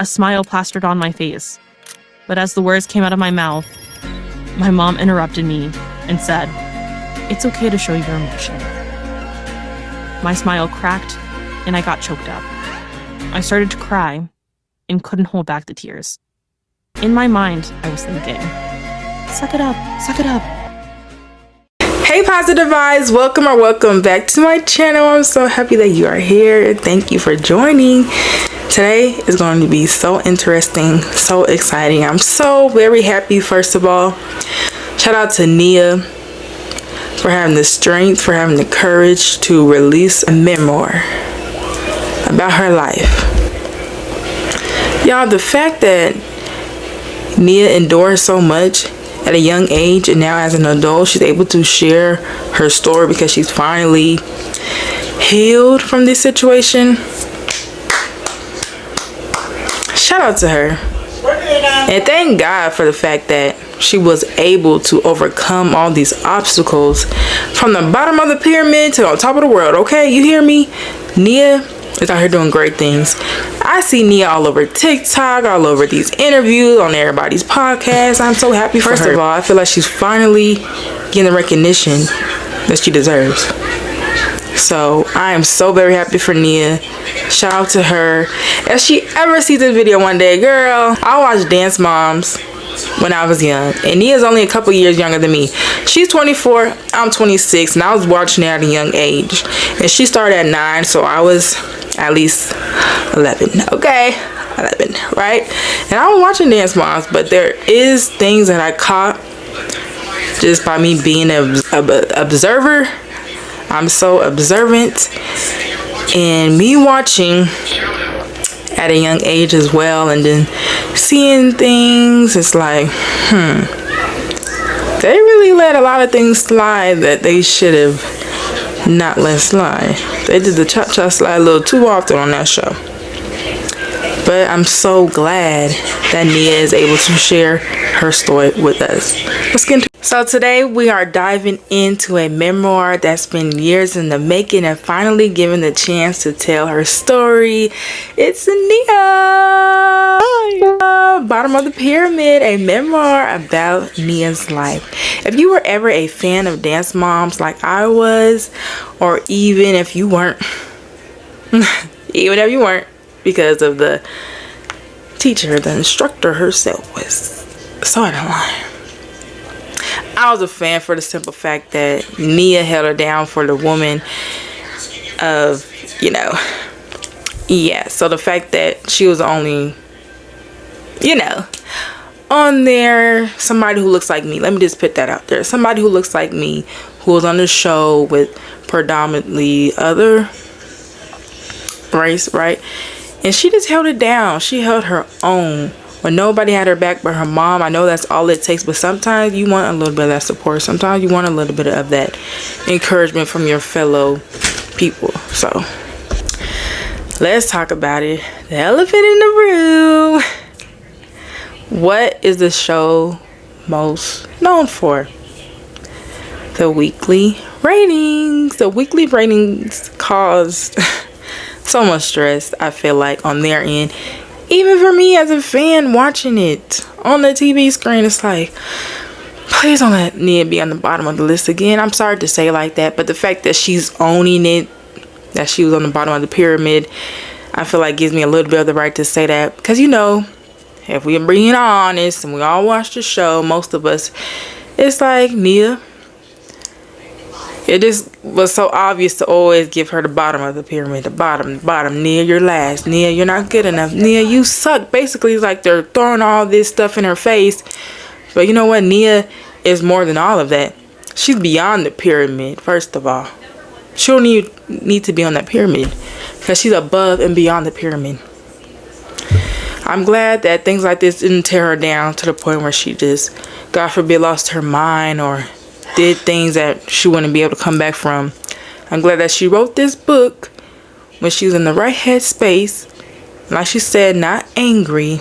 a smile plastered on my face. But as the words came out of my mouth, my mom interrupted me and said, "It's okay to show your emotion." My smile cracked and I got choked up. I started to cry and couldn't hold back the tears. In my mind, I was thinking, suck it up, suck it up. Hey positive vibes, welcome back to my channel. I'm so happy that you are here. Thank you for joining. Today is going to be so interesting, so exciting. I'm so very happy. First of all, shout out to Nia for having the strength, for having the courage to release a memoir about her life. Y'all, the fact that Nia endured so much at a young age, and now as an adult she's able to share her story because she's finally healed from this situation. Shout out to her. And thank God for the fact that she was able to overcome all these obstacles from the bottom of the pyramid to the top of the world. Okay, you hear me? Nia is out here doing great things. I see Nia all over TikTok, all over these interviews, on everybody's podcast. I'm so happy for her. First of all, I feel like she's finally getting the recognition that she deserves. So I am so very happy for Nia. Shout out to her. If she ever sees this video one day, girl, I watched Dance Moms when I was young, and Nia's only a couple years younger than me. She's 24, I'm 26, and I was watching her at a young age, and she started at 9, so I was at least 11. Okay, 11, right? And I was watching Dance Moms, but there is things that I caught just by me being an observer. I'm so observant, and me watching at a young age as well, and then seeing things, it's like, they really let a lot of things slide that they should have not let slide. They did the cha-cha slide a little too often on that show. But I'm so glad that Nia is able to share her story with us. Let's get into it. So today we are diving into a memoir that's been years in the making and finally given the chance to tell her story. It's Nia! Bottom of the Pyramid, a memoir about Nia's life. If you were ever a fan of Dance Moms like I was, or even if you weren't, because of the teacher, the instructor herself was so out of line. I was a fan for the simple fact that Nia held her down for the woman of, so the fact that she was only, on there, somebody who looks like me. Let me just put that out there. Somebody who looks like me, who was on the show with predominantly other race, right? And she just held it down. She held her own when nobody had her back but her mom. I know that's all it takes, but sometimes you want a little bit of that support. Sometimes you want a little bit of that encouragement from your fellow people. So let's talk about it. The elephant in the room. What is the show most known for? The weekly ratings. The weekly ratings caused so much stress, I feel like, on their end. Even for me as a fan watching it on the TV screen, it's like, please don't let Nia be on the bottom of the list again. I'm sorry to say like that, but the fact that she's owning it, that she was on the bottom of the pyramid, I feel like gives me a little bit of the right to say that. Because, if we're being honest and we all watch the show, most of us, it's like, Nia, it just was so obvious to always give her the bottom of the pyramid. The bottom. Nia, you're last. Nia, you're not good enough. Nia, you suck. Basically, it's like they're throwing all this stuff in her face. But you know what? Nia is more than all of that. She's beyond the pyramid, first of all. She don't need to be on that pyramid because she's above and beyond the pyramid. I'm glad that things like this didn't tear her down to the point where she just, God forbid, lost her mind or did things that she wouldn't be able to come back from. I'm glad that she wrote this book when she was in the right headspace, like she said, not angry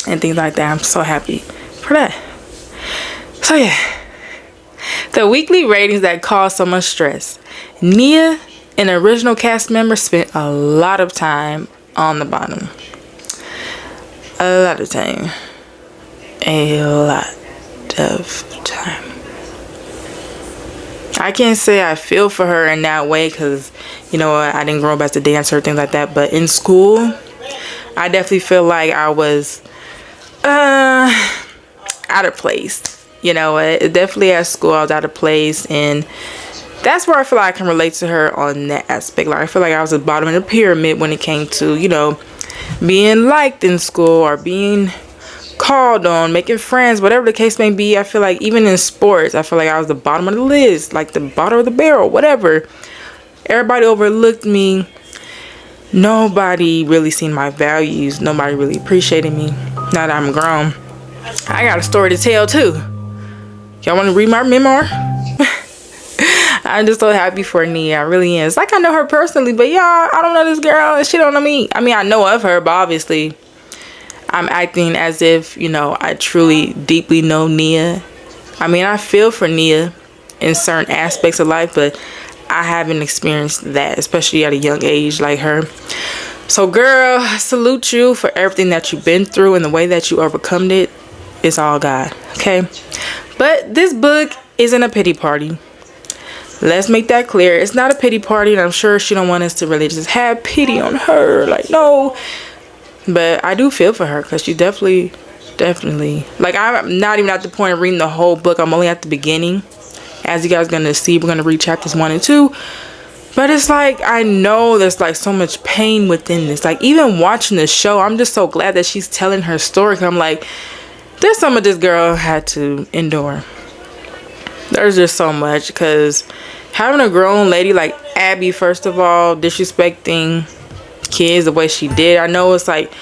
and things like that. I'm so happy for that. So yeah, the weekly ratings that cause so much stress. Nia, an original cast member, spent a lot of time on the bottom. A lot of time. A lot of time. I can't say I feel for her in that way because, you know, I didn't grow up as a dancer or things like that. But in school, I definitely feel like I was out of place. You know, definitely at school I was out of place, and that's where I feel like I can relate to her on that aspect. Like I feel like I was at the bottom of the pyramid when it came to, you know, being liked in school or being called on, making friends, whatever the case may be. I feel like even in sports, I feel like I was the bottom of the list, like the bottom of the barrel, whatever. Everybody overlooked me. Nobody really seen my values. Nobody really appreciated me. Now that I'm grown, I got a story to tell too. Y'all want to read my memoir? I'm just so happy for Nia. I really am. It's like I know her personally, but y'all, I don't know this girl and she don't know me. I mean, I know of her, but obviously I'm acting as if, you know, I truly deeply know Nia. I mean, I feel for Nia in certain aspects of life, but I haven't experienced that, especially at a young age like her. So girl, I salute you for everything that you've been through and the way that you overcome it. It's all God, okay? But this book isn't a pity party. Let's make that clear. It's not a pity party, and I'm sure she don't want us to really just have pity on her. Like, no. But I do feel for her because she definitely, like, I'm not even at the point of reading the whole book. I'm only at the beginning. As you guys are going to see, we're going to read chapters 1 and 2. But it's like, I know there's like so much pain within this. Like, even watching the show, I'm just so glad that she's telling her story. Cause I'm like, there's some of this girl had to endure. There's just so much. Because having a grown lady like Abby, first of all, disrespecting kids the way she did. I know it's like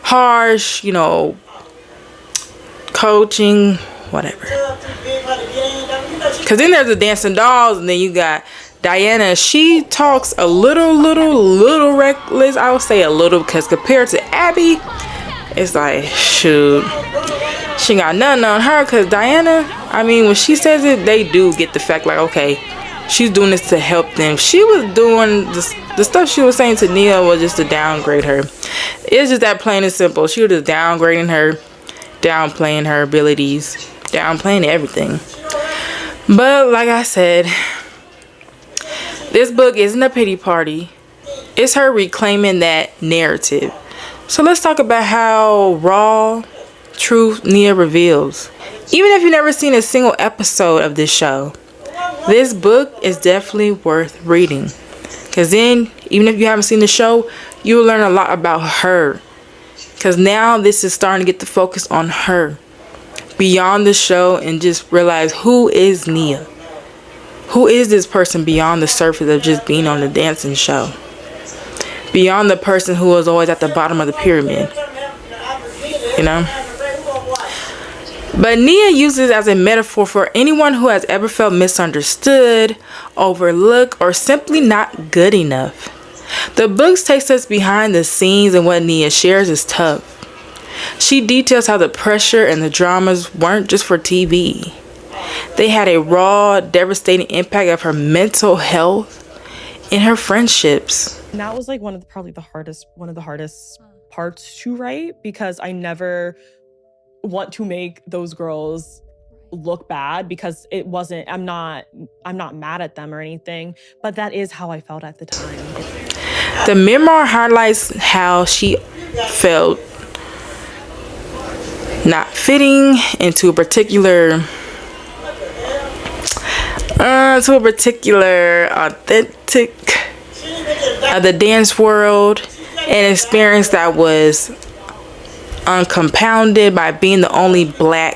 harsh, you know, coaching, whatever. Because then there's the dancing dolls, and then you got Diana. She talks a little reckless. I would say a little, because compared to Abby, it's like, shoot, she got nothing on her. Because Diana, I mean, when she says it, they do get the fact, like, okay, she's doing this to help them. She was doing the stuff she was saying to Nia was just to downgrade her. It's just that plain and simple. She was just downgrading her, downplaying her abilities, downplaying everything. But like I said, this book isn't a pity party. It's her reclaiming that narrative. So let's talk about how raw truth Nia reveals. Even if you've never seen a single episode of this show, this book is definitely worth reading. Because then, even if you haven't seen the show, you'll learn a lot about her. Because now this is starting to get the focus on her. Beyond the show, and just realize, who is Nia? Who is this person beyond the surface of just being on the dancing show? Beyond the person who was always at the bottom of the pyramid. You know? But Nia uses it as a metaphor for anyone who has ever felt misunderstood, overlooked, or simply not good enough. The book takes us behind the scenes, and what Nia shares is tough. She details how the pressure and the dramas weren't just for TV. They had a raw, devastating impact of her mental health and her friendships. And that was like one of the hardest parts to write, because I never want to make those girls look bad, because it wasn't, I'm not mad at them or anything, but that is how I felt at the time. The memoir highlights how she felt not fitting into a particular authentic of the dance world, an experience that was uncompounded by being the only black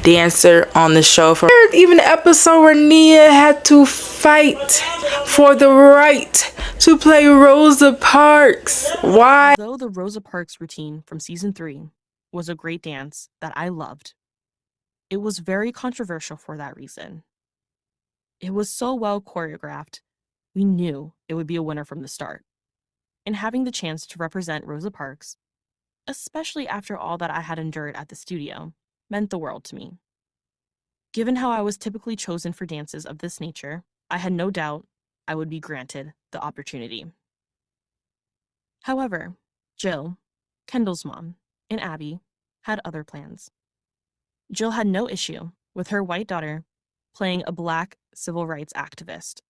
dancer on the show. For even the episode where Nia had to fight for the right to play Rosa Parks. Why? Although the Rosa Parks routine from season 3 was a great dance that I loved, it was very controversial for that reason. It was so well choreographed, we knew it would be a winner from the start. And having the chance to represent Rosa Parks, especially after all that I had endured at the studio, meant the world to me. Given how I was typically chosen for dances of this nature, I had no doubt I would be granted the opportunity. However, Jill, Kendall's mom, and Abby had other plans. Jill had no issue with her white daughter playing a Black civil rights activist.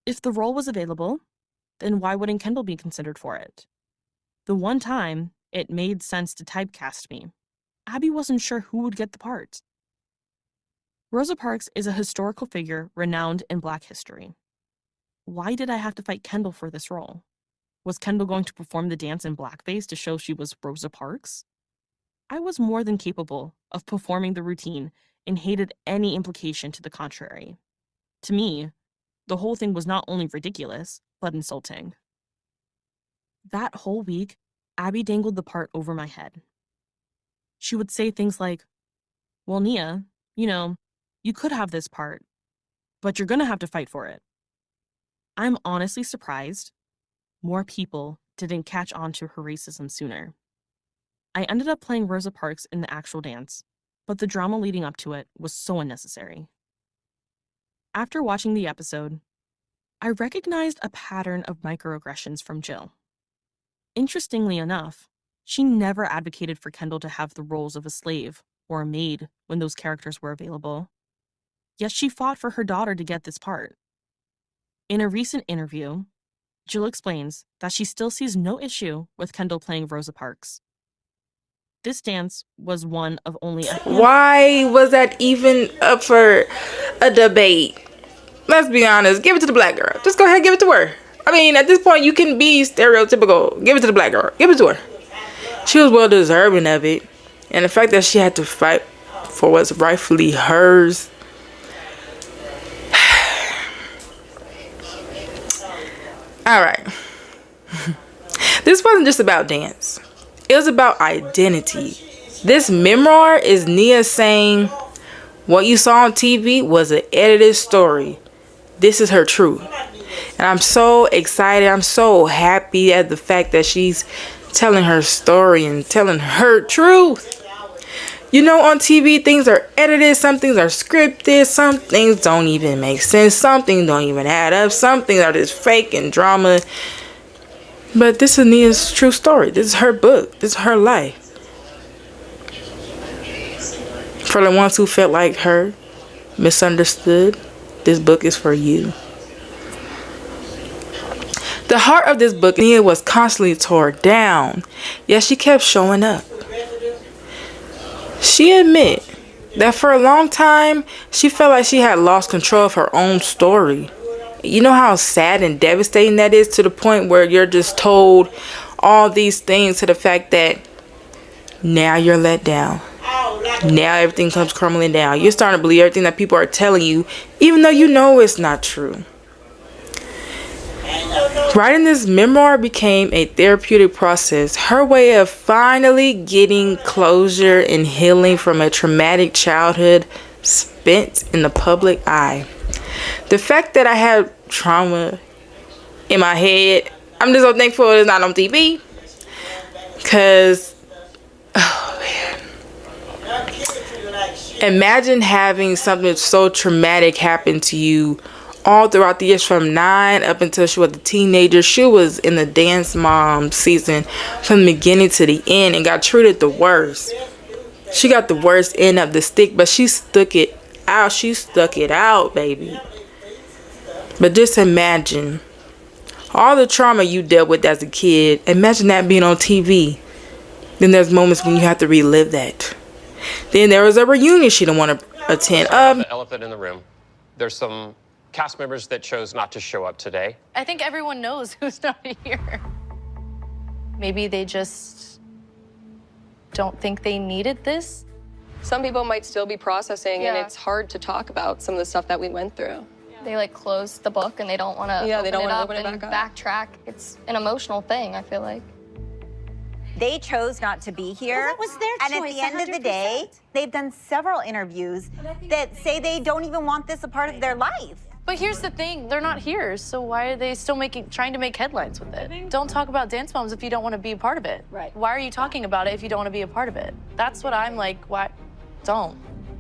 If the role was available, then why wouldn't Kendall be considered for it? The one time it made sense to typecast me, Abby wasn't sure who would get the part. Rosa Parks is a historical figure renowned in Black history. Why did I have to fight Kendall for this role? Was Kendall going to perform the dance in blackface to show she was Rosa Parks? I was more than capable of performing the routine and hated any implication to the contrary. To me, the whole thing was not only ridiculous, but insulting. That whole week, Abby dangled the part over my head. She would say things like, well, Nia, you could have this part, but you're gonna have to fight for it. I'm honestly surprised more people didn't catch on to her racism sooner. I ended up playing Rosa Parks in the actual dance, but the drama leading up to it was so unnecessary. After watching the episode, I recognized a pattern of microaggressions from Jill. Interestingly enough, she never advocated for Kendall to have the roles of a slave or a maid when those characters were available. Yet she fought for her daughter to get this part. In a recent interview, Jill explains that she still sees no issue with Kendall playing Rosa Parks. This dance was one of only a Why was that even up for a debate? Let's be honest. Give it to the Black girl. Just go ahead and give it to her. I mean, at this point, you can be stereotypical. Give it to the Black girl. Give it to her. She was well deserving of it. And the fact that she had to fight for what's rightfully hers. All right. This wasn't just about dance. It was about identity. This memoir is Nia saying what you saw on TV was an edited story. This is her truth. And I'm so excited. I'm so happy at the fact that she's telling her story and telling her truth. On TV, things are edited. Some things are scripted. Some things don't even make sense. Some things don't even add up. Some things are just fake and drama. But this is Nia's true story. This is her book. This is her life. For the ones who felt like her, misunderstood, this book is for you. The heart of this book, Nia was constantly torn down, yet she kept showing up. She admitted that for a long time, she felt like she had lost control of her own story. You know how sad and devastating that is, to the point where you're just told all these things to the fact that now you're let down. Now everything comes crumbling down. You're starting to believe everything that people are telling you, even though you know it's not true. Writing this memoir became a therapeutic process, her way of finally getting closure and healing from a traumatic childhood spent in the public eye. The fact that I had trauma in my head, I'm just so thankful it's not on TV. Because, oh man. Imagine having something so traumatic happen to you all throughout the years from 9 up until she was a teenager. She was in the Dance Mom season from the beginning to the end and got treated the worst. She got the worst end of the stick, but she stuck it out. She stuck it out, baby. But just imagine all the trauma you dealt with as a kid. Imagine that being on TV. Then there's moments when you have to relive that. Then there was a reunion she didn't want to attend. The elephant in the room. There's some cast members that chose not to show up today. I think everyone knows who's not here. Maybe they just don't think they needed this. Some people might still be processing, and it's hard to talk about some of the stuff that we went through. They close the book and they don't want to open it back backtrack. It's an emotional thing, I feel like. They chose not to be here. Well, that was their and choice, at the end of the 100%. day, they've done several interviews that say they don't even want this a part of their life. But here's the thing, they're not here, so why are they still trying to make headlines with it? Don't talk about Dance Moms if you don't want to be a part of it. Right. Why are you talking about it if you don't want to be a part of it? That's what I'm like, why? Don't.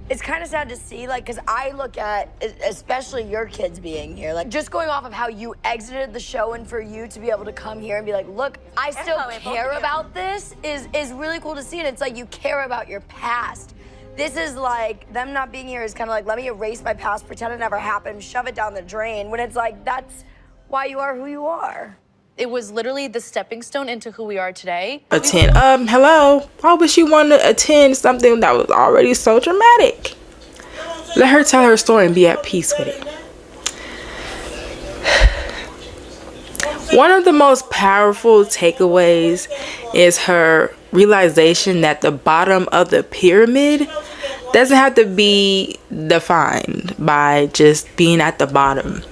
It's kind of sad to see, like, because I look at, especially your kids being here, like, just going off of how you exited the show and for you to be able to come here and be like, look, I still care about this is really cool to see. And it's like you care about your past. This is like, them not being here is kind of like, let me erase my past, pretend it never happened, shove it down the drain, when it's like, that's why you are who you are. It was literally the stepping stone into who we are today. Attend. Hello. Why would she want to attend something that was already so dramatic? Let her tell her story and be at peace with it. One of the most powerful takeaways is her realization that the bottom of the pyramid doesn't have to be defined by just being at the bottom.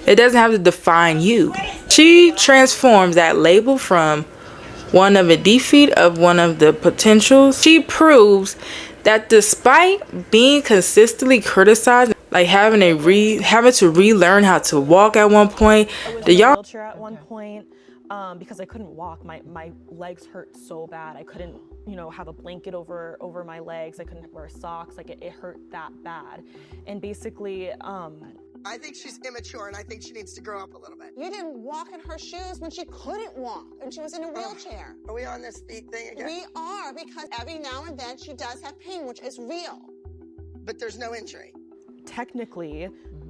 It doesn't have to define you. She transforms that label from one of a defeat of one of the potentials. She proves that despite being consistently criticized, like having to relearn how to walk at one point, I was in a wheelchair at one point because I couldn't walk. My legs hurt so bad. I couldn't, have a blanket over my legs. I couldn't wear socks. Like it hurt that bad. And basically, I think she's immature, and I think she needs to grow up a little bit. You didn't walk in her shoes when she couldn't walk, and she was in a wheelchair. Are we on this feet thing again? We are, because every now and then she does have pain, which is real. But there's no injury. Technically,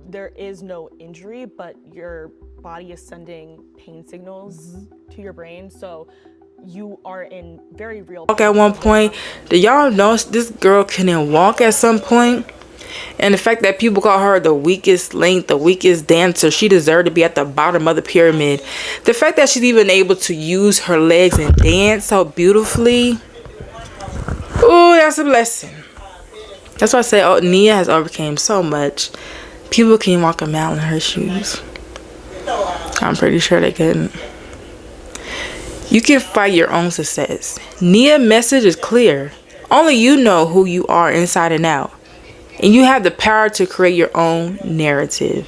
there is no injury, but your body is sending pain signals to your brain, so you are in very real pain. At one point, do y'all know this girl couldn't walk at some point? And the fact that people call her the weakest link, the weakest dancer, she deserved to be at the bottom of the pyramid. The fact that she's even able to use her legs and dance so beautifully, ooh, that's a blessing. That's why I say, Nia has overcame so much. People can walk a mile in her shoes. I'm pretty sure they couldn't. You can fight your own success. Nia's message is clear. Only you know who you are inside and out. And you have the power to create your own narrative.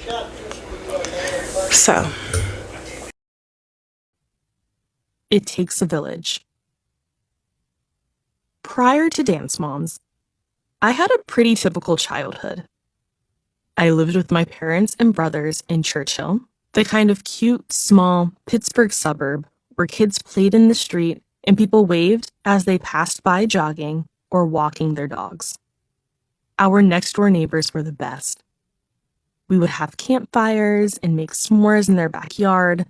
So, it takes a village. Prior to Dance Moms, I had a pretty typical childhood. I lived with my parents and brothers in Churchill, the kind of cute, small Pittsburgh suburb where kids played in the street and people waved as they passed by jogging or walking their dogs. Our next-door neighbors were the best. We would have campfires and make s'mores in their backyard,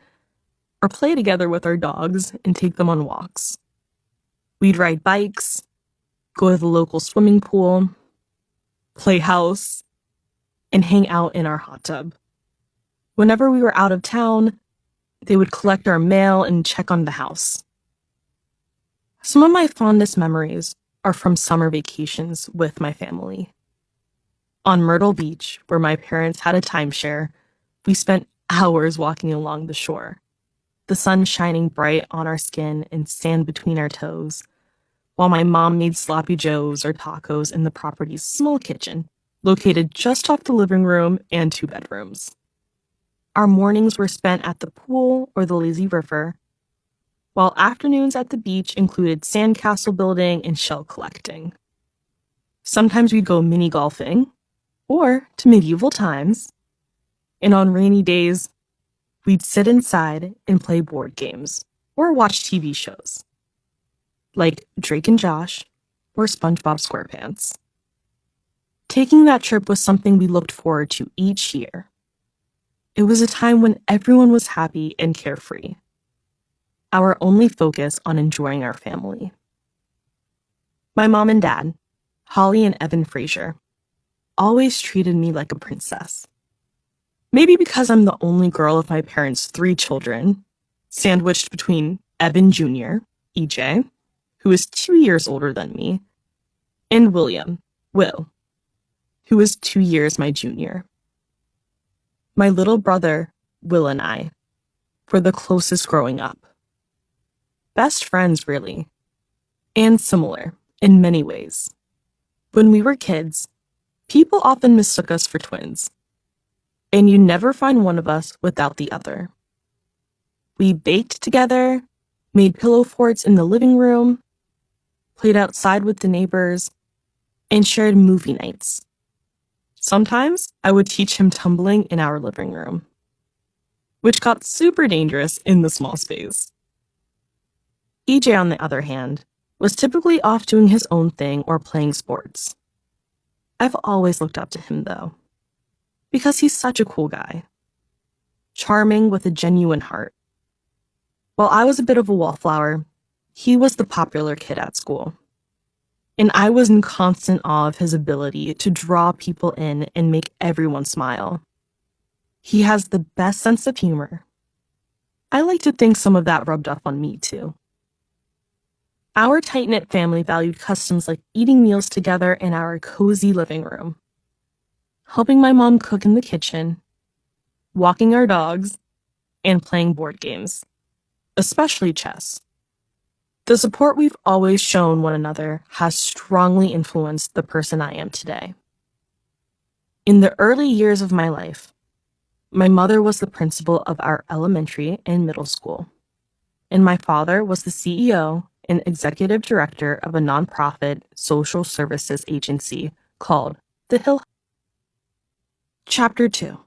or play together with our dogs and take them on walks. We'd ride bikes, go to the local swimming pool, play house, and hang out in our hot tub. Whenever we were out of town, they would collect our mail and check on the house. Some of my fondest memories are from summer vacations with my family. On Myrtle Beach, where my parents had a timeshare, we spent hours walking along the shore, the sun shining bright on our skin and sand between our toes, while my mom made sloppy joes or tacos in the property's small kitchen, located just off the living room and 2 bedrooms. Our mornings were spent at the pool or the lazy river, while afternoons at the beach included sandcastle building and shell collecting. Sometimes we'd go mini golfing, or to medieval times, and on rainy days, we'd sit inside and play board games or watch TV shows, like Drake and Josh or SpongeBob SquarePants. Taking that trip was something we looked forward to each year. It was a time when everyone was happy and carefree, our only focus on enjoying our family. My mom and dad, Holly and Evan Frazier, always treated me like a princess. Maybe because I'm the only girl of my parents' 3 children, sandwiched between Evan Jr., EJ, who is 2 years older than me, and William, Will, who is 2 years my junior. My little brother, Will, and I were the closest growing up. Best friends, really, and similar in many ways. When we were kids, people often mistook us for twins, and you never find one of us without the other. We baked together, made pillow forts in the living room, played outside with the neighbors, and shared movie nights. Sometimes I would teach him tumbling in our living room, which got super dangerous in the small space. EJ, on the other hand, was typically off doing his own thing or playing sports. I've always looked up to him, though, because he's such a cool guy. Charming with a genuine heart. While I was a bit of a wallflower, he was the popular kid at school. And I was in constant awe of his ability to draw people in and make everyone smile. He has the best sense of humor. I like to think some of that rubbed off on me, too. Our tight-knit family valued customs like eating meals together in our cozy living room, helping my mom cook in the kitchen, walking our dogs, and playing board games, especially chess. The support we've always shown one another has strongly influenced the person I am today. In the early years of my life, my mother was the principal of our elementary and middle school, and my father was the CEO and executive director of a nonprofit social services agency called The Hill. Chapter 2.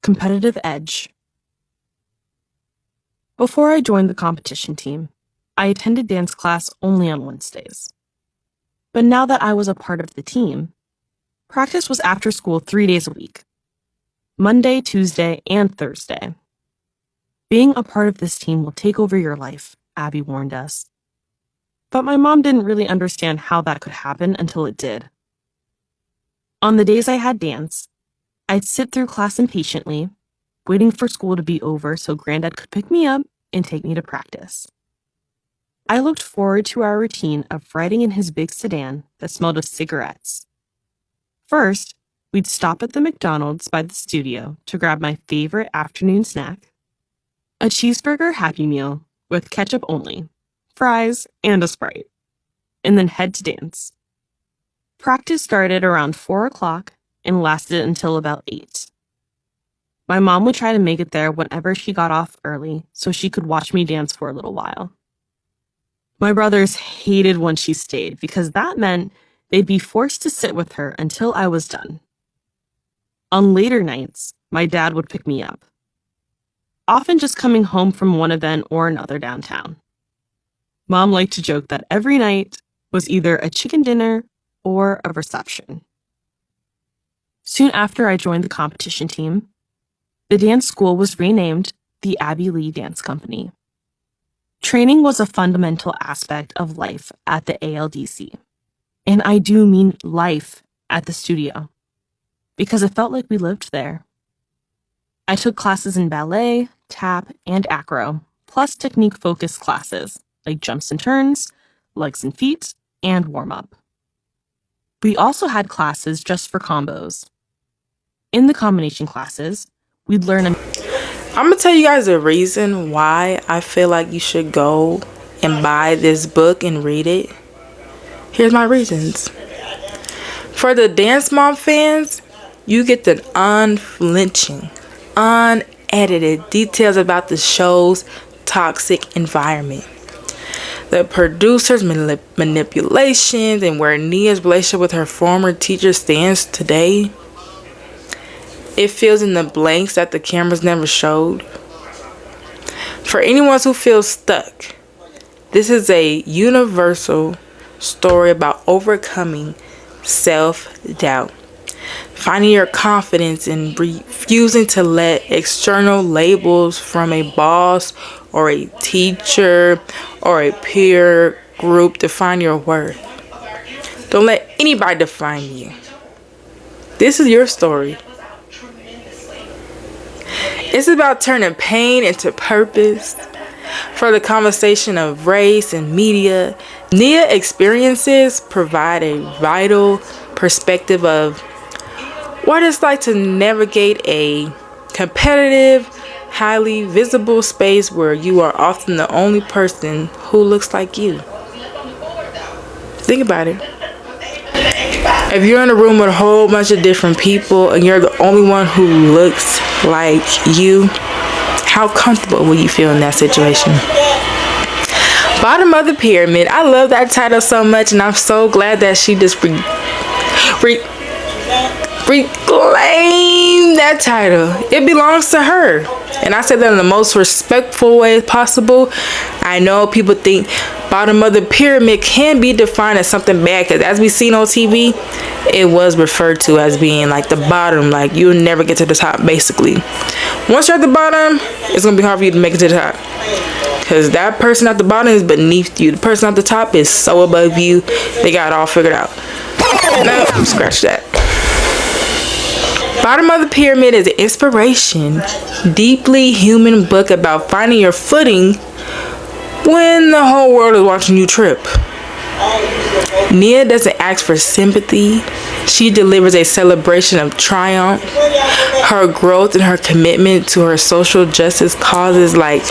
Competitive Edge. Before I joined the competition team, I attended dance class only on Wednesdays. But now that I was a part of the team, practice was after school 3 days a week, Monday, Tuesday, and Thursday. Being a part of this team will take over your life, Abby warned us. But my mom didn't really understand how that could happen until it did. On the days I had dance, I'd sit through class impatiently, waiting for school to be over so Granddad could pick me up and take me to practice. I looked forward to our routine of riding in his big sedan that smelled of cigarettes. First, we'd stop at the McDonald's by the studio to grab my favorite afternoon snack, a cheeseburger Happy Meal with ketchup only, fries, and a Sprite, and then head to dance. Practice started around 4 o'clock and lasted until about 8. My mom would try to make it there whenever she got off early so she could watch me dance for a little while. My brothers hated when she stayed because that meant they'd be forced to sit with her until I was done. On later nights, my dad would pick me up, often just coming home from one event or another downtown. Mom liked to joke that every night was either a chicken dinner or a reception. Soon after I joined the competition team, the dance school was renamed the Abby Lee Dance Company. Training was a fundamental aspect of life at the ALDC. And I do mean life at the studio, because it felt like we lived there. I took classes in ballet, tap, and acro, plus technique-focused classes like jumps and turns, legs and feet, and warm-up. We also had classes just for combos. In the combination classes, we'd learn I'm gonna tell you guys the reason why I feel like you should go and buy this book and read it. Here's my reasons. For the Dance Mom fans, you get the unflinching, unedited details about the show's toxic environment. The producer's manipulations and where Nia's relationship with her former teacher stands today. It fills in the blanks that the cameras never showed. For anyone who feels stuck, this is a universal story about overcoming self-doubt, finding your confidence and refusing to let external labels from a boss or a teacher or a peer group define your worth. Don't let anybody define you. This is your story. It's about turning pain into purpose. For the conversation of race and media, Nia experiences provide a vital perspective of what it's like to navigate a competitive, highly visible space where you are often the only person who looks like you. Think about it. If you're in a room with a whole bunch of different people and you're the only one who looks like you, how comfortable will you feel in that situation? Bottom of the Pyramid. I love that title so much, and I'm so glad that she just reclaim that title. It belongs to her, and I say that in the most respectful way possible. I know people think bottom of the pyramid can be defined as something bad, because as we seen on TV, it was referred to as being like the bottom, like you'll never get to the top. Basically, once you're at the bottom, it's gonna be hard for you to make it to the top, because that person at the bottom is beneath you. The person at the top is so above you. They got it all figured out. No, scratch that. Bottom of the Pyramid is an inspiration, deeply human book about finding your footing when the whole world is watching you trip. Nia doesn't ask for sympathy. She delivers a celebration of triumph, her growth, and her commitment to her social justice causes like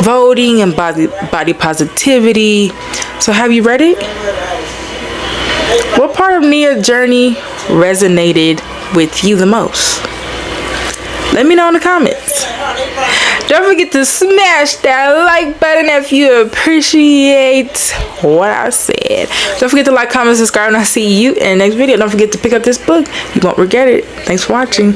voting and body positivity. So have you read it? What part of Nia's journey resonated with you the most? Let me know in the comments. Don't forget to smash that like button if you appreciate what I said. Don't forget to like, comment, subscribe, and I'll see you in the next video. Don't forget to pick up this book. You won't regret it. Thanks for watching.